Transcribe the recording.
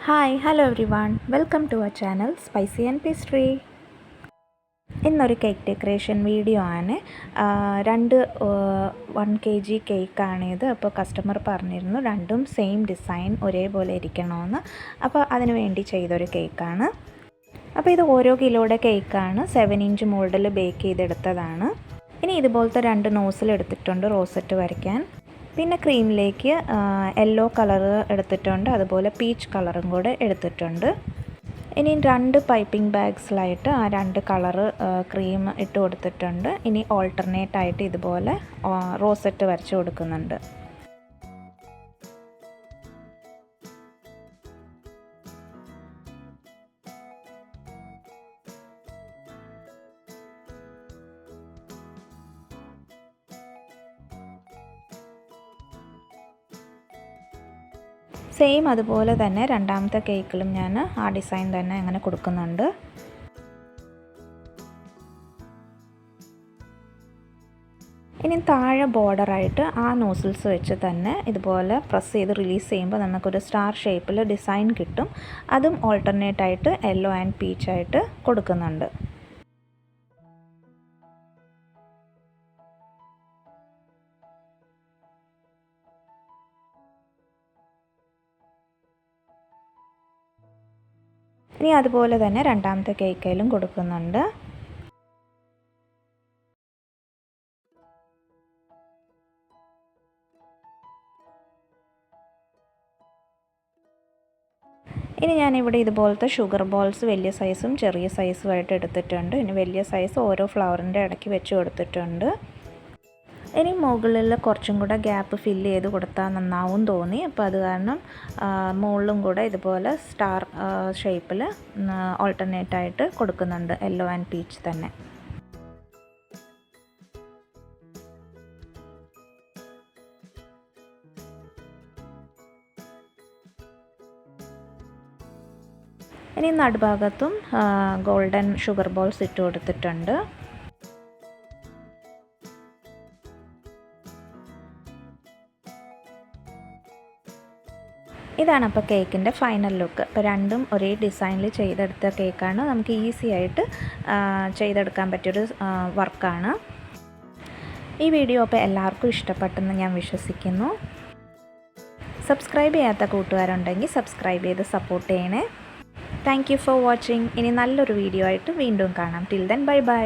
Hi hello everyone welcome to our channel spicy and pastry. ഇന്നൊരു cake decoration video ആണ്. 1 kg കേക്കാണിത്. അപ്പോൾ customer പറഞ്ഞിരുന്നു രണ്ടും same design ഒരേപോലെ ഇരിക്കണമെന്ന്. അപ്പോൾ അതിന് വേണ്ടി ചെയ്തൊരു കേക്കാണ്. അപ്പോൾ ഇത് ഓരോ കിലോയുടെ കേക്കാണ്. 7 ഇഞ്ച് മോൾഡിൽ ബേക്ക് ചെയ്തെടുത്തതാണ്. ഇനി ഇതുപോലത്തെ 2 നോസിൽ എടുത്തിട്ടുണ്ട് റോസറ്റ് വരയ്ക്കാൻ. പിന്നെ ക്രീമിലേക്ക് യെല്ലോ കളർ എടുത്തിട്ടുണ്ട്, അതുപോലെ പീച്ച് കളറും കൂടെ എടുത്തിട്ടുണ്ട്. ഇനി 2 പൈപ്പിംഗ് ബാഗ്സിലായിട്ട് ആ 2 കളറ് ക്രീം ഇട്ട് കൊടുത്തിട്ടുണ്ട്. ഇനി ഓൾട്ടർനേറ്റ് ആയിട്ട് ഇതുപോലെ റോസറ്റ് വരച്ച് കൊടുക്കുന്നുണ്ട്. സെയിം അതുപോലെ തന്നെ രണ്ടാമത്തെ കേക്കിലും ഞാൻ ആ ഡിസൈൻ തന്നെ അങ്ങനെ കൊടുക്കുന്നുണ്ട്. ഇനി താഴെ ബോർഡറായിട്ട് ആ നോസിൽസ് വെച്ച് തന്നെ ഇതുപോലെ പ്രസ് ചെയ്ത് റിലീസ് ചെയ്യുമ്പോൾ നമുക്കൊരു സ്റ്റാർ ഷേപ്പിൽ ഡിസൈൻ കിട്ടും. അതും ഓൾട്ടർനേറ്റ് ആയിട്ട് യെല്ലോ ആൻഡ് പീച്ച് ആയിട്ട് കൊടുക്കുന്നുണ്ട്. ഇനി അതുപോലെ തന്നെ രണ്ടാമത്തെ കേക്കിലും കൊടുക്കുന്നുണ്ട്. ഇനി ഞാനിവിടെ ഇതുപോലത്തെ ഷുഗർ ബോൾസ് വലിയ സൈസും ചെറിയ സൈസുമായിട്ട് എടുത്തിട്ടുണ്ട്. ഇനി വലിയ സൈസ് ഓരോ ഫ്ലവറിൻ്റെ ഇടയ്ക്ക് വെച്ച് കൊടുത്തിട്ടുണ്ട്. ഇനി മുകളിൽ കുറച്ചും കൂടെ ഗ്യാപ്പ് ഫില്ല് ചെയ്ത് കൊടുത്താൽ നന്നാവും തോന്നി. അപ്പോൾ അത് കാരണം മുകളിലും കൂടെ ഇതുപോലെ സ്റ്റാർ ഷേപ്പിൽ ഓൾട്ടർനേറ്റ് ആയിട്ട് കൊടുക്കുന്നുണ്ട്, യെല്ലോ ആൻഡ് പീച്ച് തന്നെ. ഇനി നടുഭാഗത്തും ഗോൾഡൻ ഷുഗർ ബോൾസ് ഇട്ട് കൊടുത്തിട്ടുണ്ട്. ഇതാണ് അപ്പോൾ കേക്കിൻ്റെ ഫൈനൽ ലുക്ക്. ഇപ്പോൾ രണ്ടും ഒരേ ഡിസൈനിൽ ചെയ്തെടുത്ത കേക്കാണ്. നമുക്ക് ഈസി ആയിട്ട് ചെയ്തെടുക്കാൻ പറ്റിയൊരു വർക്കാണ്. ഈ വീഡിയോ അപ്പോൾ എല്ലാവർക്കും ഇഷ്ടപ്പെട്ടെന്ന് ഞാൻ വിശ്വസിക്കുന്നു. സബ്സ്ക്രൈബ് ചെയ്യാത്ത കൂട്ടുകാരുണ്ടെങ്കിൽ സബ്സ്ക്രൈബ് ചെയ്ത് സപ്പോർട്ട് ചെയ്യണേ. Thank you for watching. ഇനി നല്ലൊരു വീഡിയോ ആയിട്ട് വീണ്ടും കാണാം. Till then bye bye.